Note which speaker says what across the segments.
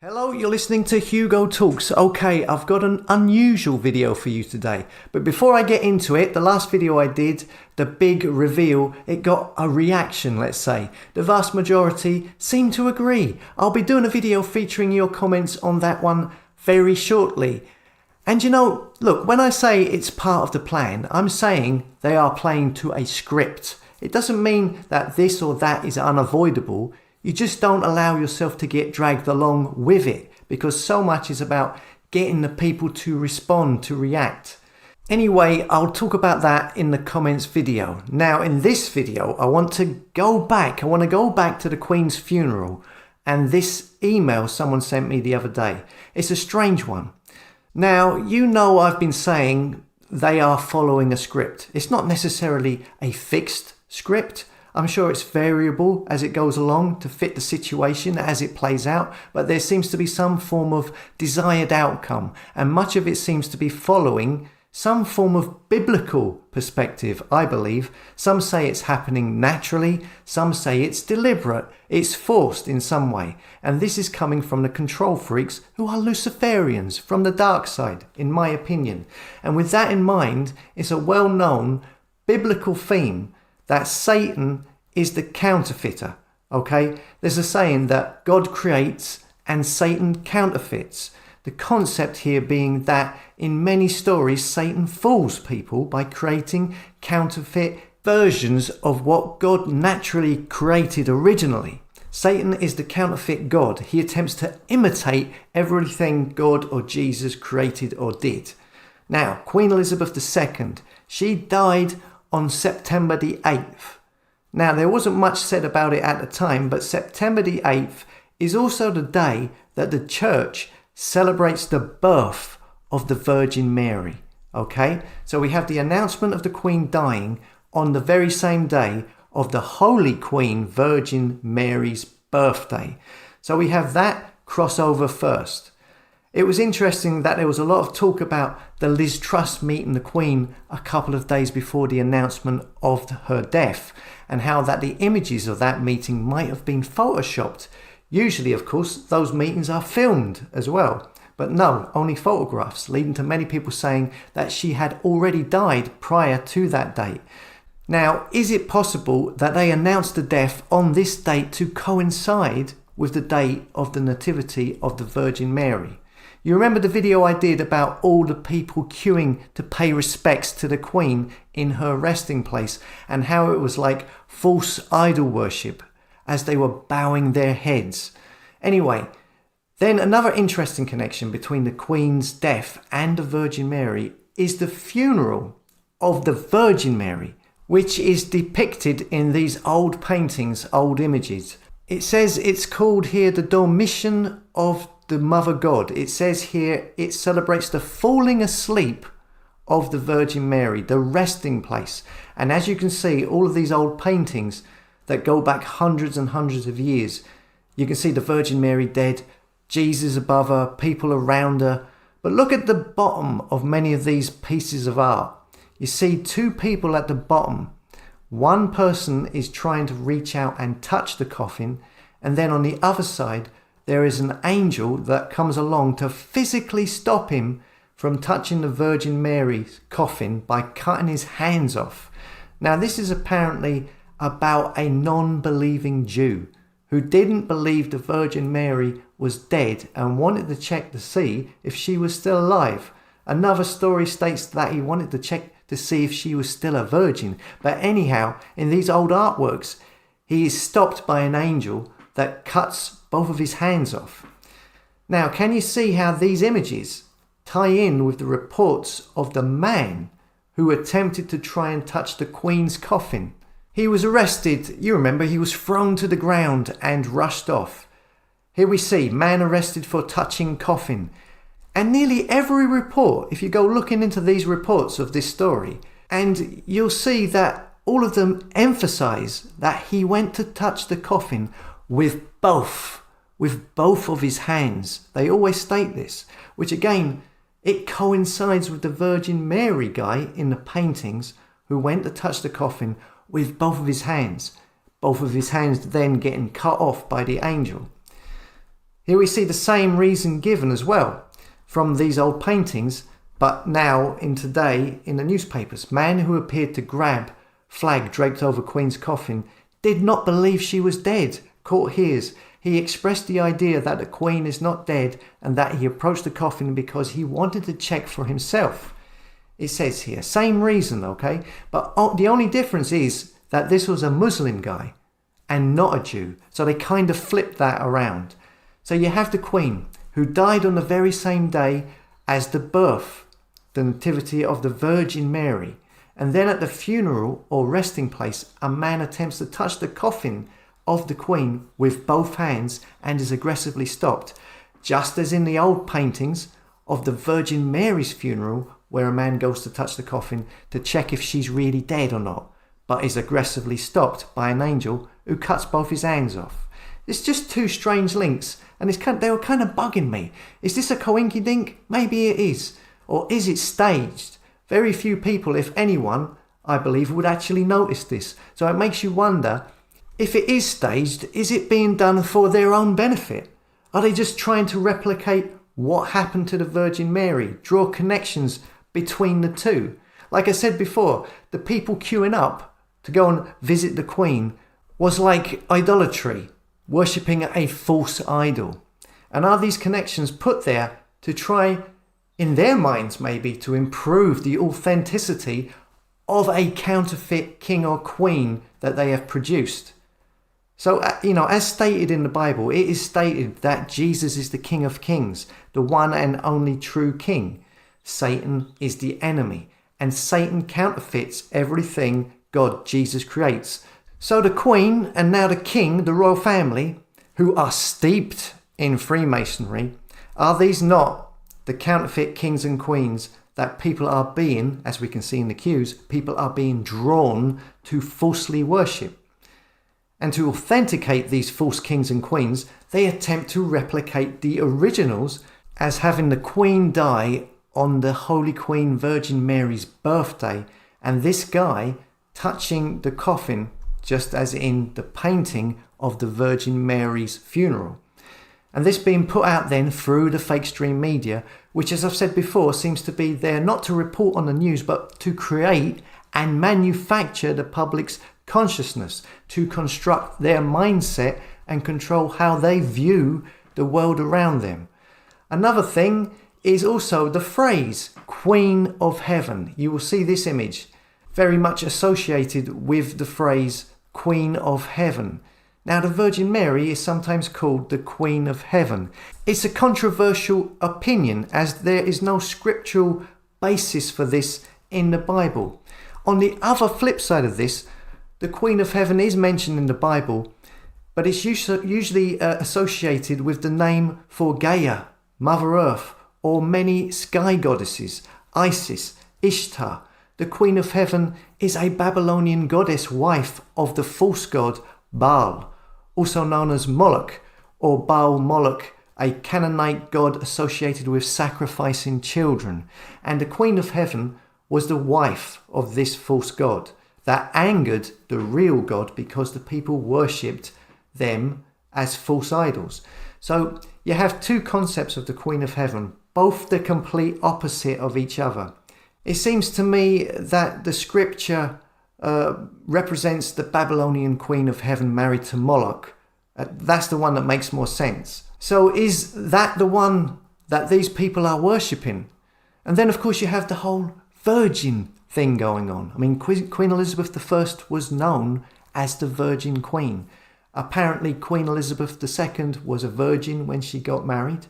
Speaker 1: Hello, you're listening to Hugo Talks. Okay, I've got an unusual video for you today. But before I get into it, the last video I did, the big reveal, it got a reaction, let's say. The vast majority seem to agree. I'll be doing a video featuring your comments on that one very shortly. And you know, look, when I say it's part of the plan, I'm saying they are playing to a script. It doesn't mean that this or that is unavoidable. You just don't allow yourself to get dragged along with it, because so much is about getting the people to respond, to react. Anyway, I'll talk about that in the comments video. Now, in this video, I want to go back to the Queen's funeral and this email someone sent me the other day. It's a strange one. Now, you know I've been saying they are following a script. It's not necessarily a fixed script. I'm sure it's variable as it goes along to fit the situation as it plays out, but there seems to be some form of desired outcome, and much of it seems to be following some form of biblical perspective, I believe. Some say it's happening naturally, some say it's deliberate, it's forced in some way, and this is coming from the control freaks who are Luciferians from the dark side, in my opinion. And with that in mind, it's a well-known biblical theme that Satan is the counterfeiter, okay? There's a saying that God creates and Satan counterfeits. The concept here being that in many stories, Satan fools people by creating counterfeit versions of what God naturally created originally. Satan is the counterfeit God. He attempts to imitate everything God or Jesus created or did. Now, Queen Elizabeth II, she died on September the 8th. Now, there wasn't much said about it at the time, but September the 8th is also the day that the church celebrates the birth of the Virgin Mary. Okay? So we have the announcement of the Queen dying on the very same day of the Holy Queen Virgin Mary's birthday. So we have that crossover first. It was interesting that there was a lot of talk about the Liz Truss meeting the Queen a couple of days before the announcement of her death, and how that the images of that meeting might have been photoshopped. Usually, of course, those meetings are filmed as well, but no, only photographs, leading to many people saying that she had already died prior to that date. Now, is it possible that they announced the death on this date to coincide with the date of the Nativity of the Virgin Mary? You remember the video I did about all the people queuing to pay respects to the Queen in her resting place, and how it was like false idol worship as they were bowing their heads. Anyway, then another interesting connection between the Queen's death and the Virgin Mary is the funeral of the Virgin Mary, which is depicted in these old paintings, old images. It says it's called here the Dormition of the Mother God. It says here it celebrates the falling asleep of the Virgin Mary, the resting place. And as you can see, all of these old paintings that go back hundreds and hundreds of years, you can see the Virgin Mary dead, Jesus above her, people around her. But look at the bottom of many of these pieces of art. You see two people at the bottom. One person is trying to reach out and touch the coffin, and then on the other side there is an angel that comes along to physically stop him from touching the Virgin Mary's coffin by cutting his hands off. Now, this is apparently about a non-believing Jew who didn't believe the Virgin Mary was dead and wanted to check to see if she was still alive. Another story states that he wanted to check to see if she was still a virgin. But anyhow, in these old artworks, he is stopped by an angel that cuts both of his hands off. Now, can you see how these images tie in with the reports of the man who attempted to try and touch the Queen's coffin? He was arrested, you remember, he was thrown to the ground and rushed off. Here we see, man arrested for touching coffin. And nearly every report, if you go looking into these reports of this story, and you'll see that all of them emphasize that he went to touch the coffin with both of his hands. They always state this, which again, it coincides with the Virgin Mary guy in the paintings who went to touch the coffin with both of his hands. Both of his hands then getting cut off by the angel. Here we see the same reason given as well from these old paintings, but now in today in the newspapers. Man who appeared to grab flag draped over Queen's coffin did not believe she was dead. Court hears. He expressed the idea that the Queen is not dead and that he approached the coffin because he wanted to check for himself. It says here, same reason, okay? But the only difference is that this was a Muslim guy and not a Jew. So they kind of flipped that around. So you have the Queen who died on the very same day as the birth, the nativity of the Virgin Mary. And then at the funeral or resting place, a man attempts to touch the coffin of the Queen with both hands and is aggressively stopped. Just as in the old paintings of the Virgin Mary's funeral, where a man goes to touch the coffin to check if she's really dead or not, but is aggressively stopped by an angel who cuts both his hands off. It's just two strange links, and they were kind of bugging me. Is this a coinkydink? Maybe it is. Or is it staged? Very few people, if anyone, I believe, would actually notice this. So it makes you wonder, if it is staged, is it being done for their own benefit? Are they just trying to replicate what happened to the Virgin Mary, draw connections between the two? Like I said before, the people queuing up to go and visit the Queen was like idolatry, worshipping a false idol. And are these connections put there to try, in their minds maybe, to improve the authenticity of a counterfeit king or queen that they have produced? So, as stated in the Bible, it is stated that Jesus is the King of Kings, the one and only true King. Satan is the enemy, and Satan counterfeits everything God, Jesus, creates. So the Queen and now the King, the royal family, who are steeped in Freemasonry, are these not the counterfeit kings and queens that people are being, as we can see in the queues, people are being drawn to falsely worship? And to authenticate these false kings and queens, they attempt to replicate the originals as having the Queen die on the Holy Queen Virgin Mary's birthday, and this guy touching the coffin just as in the painting of the Virgin Mary's funeral. And this being put out then through the fake stream media, which, as I've said before, seems to be there not to report on the news, but to create and manufacture the public's consciousness, to construct their mindset and control how they view the world around them. Another thing is also the phrase Queen of Heaven. You will see this image very much associated with the phrase Queen of Heaven. Now, the Virgin Mary is sometimes called the Queen of Heaven. It's a controversial opinion as there is no scriptural basis for this in the Bible. On the other flip side of this, the Queen of Heaven is mentioned in the Bible, but it's usually associated with the name for Gaia, Mother Earth, or many sky goddesses, Isis, Ishtar. The Queen of Heaven is a Babylonian goddess, wife of the false god Baal, also known as Moloch or Baal Moloch, a Canaanite god associated with sacrificing children. And the Queen of Heaven was the wife of this false god that angered the real God because the people worshipped them as false idols. So you have two concepts of the Queen of Heaven, both the complete opposite of each other. It seems to me that the scripture represents the Babylonian Queen of Heaven married to Moloch. That's the one that makes more sense. So is that the one that these people are worshipping? And then, of course, you have the whole virgin thing going on. I mean, Queen Elizabeth I was known as the Virgin Queen. Apparently, Queen Elizabeth II was a virgin when she got married.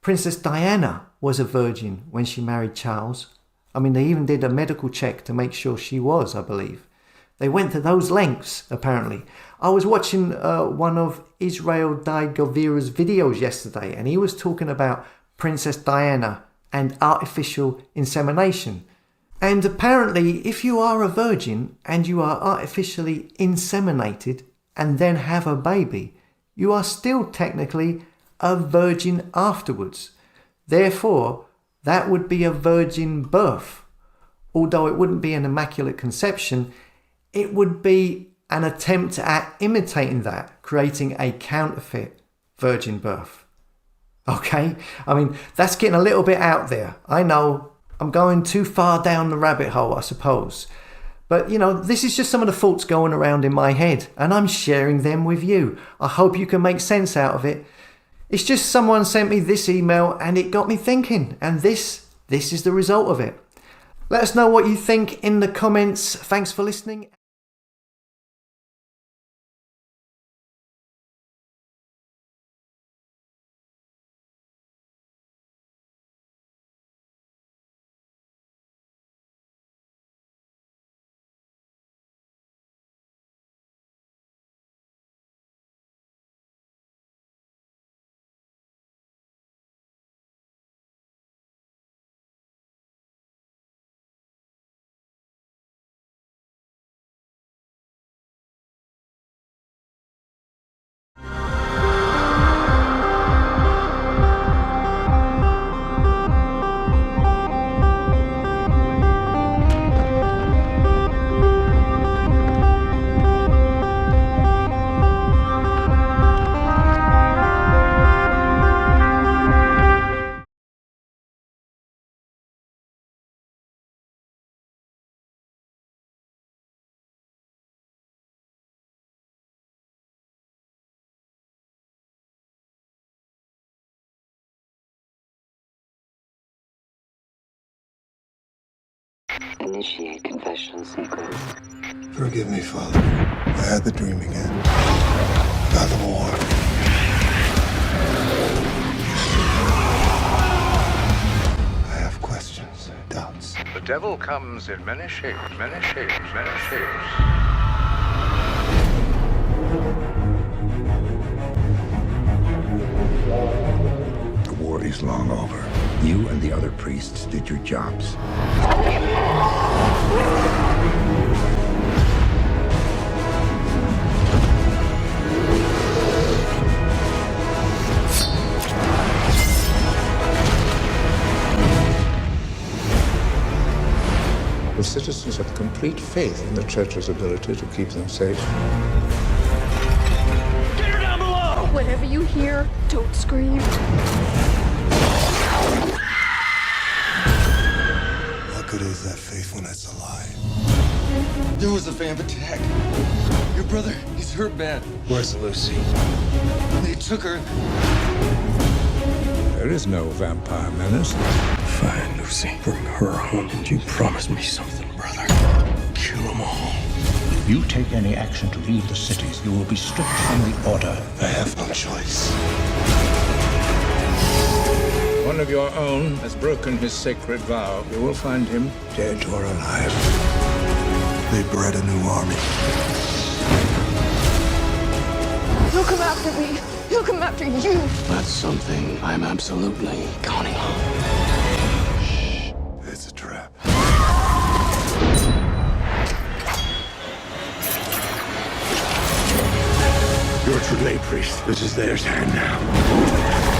Speaker 1: Princess Diana was a virgin when she married Charles. I mean, they even did a medical check to make sure she was, I believe. They went to those lengths, apparently. I was watching one of Israel Dai Govira's videos yesterday, and he was talking about Princess Diana and artificial insemination. And apparently, if you are a virgin and you are artificially inseminated and then have a baby, you are still technically a virgin afterwards. Therefore, that would be a virgin birth. Although it wouldn't be an immaculate conception, it would be an attempt at imitating that, creating a counterfeit virgin birth. Okay? I mean, that's getting a little bit out there. I know I'm going too far down the rabbit hole, I suppose. But, you know, this is just some of the thoughts going around in my head, and I'm sharing them with you. I hope you can make sense out of it. It's just someone sent me this email and it got me thinking, and this is the result of it. Let us know what you think in the comments. Thanks for listening.
Speaker 2: Initiate confession sequence.
Speaker 3: Forgive me, Father. I had the dream again. About the war. I have questions, doubts.
Speaker 4: The devil comes in many shapes, many shapes, many shapes.
Speaker 3: The war is long over. You and the other priests did your jobs.
Speaker 5: The citizens have complete faith in the church's ability to keep them safe.
Speaker 6: Whatever you hear, don't scream.
Speaker 3: What good is that faith when it's a lie?
Speaker 7: There was a vamp attack. Your brother, he's hurt bad.
Speaker 5: Where's Lucy?
Speaker 7: They took her.
Speaker 5: There is no vampire menace.
Speaker 7: Fine, Lucy. Bring her home. And you promised me something, brother. Kill them all.
Speaker 8: If you take any action to leave the cities, you will be stripped from the order.
Speaker 3: I have no choice.
Speaker 5: One of your own has broken his sacred vow. You will find him dead or alive.
Speaker 3: They bred a new army.
Speaker 6: He'll come after me. He'll come after you.
Speaker 7: That's something I'm absolutely counting on.
Speaker 3: It's a trap.
Speaker 7: You're a true lay priest. This is their time now.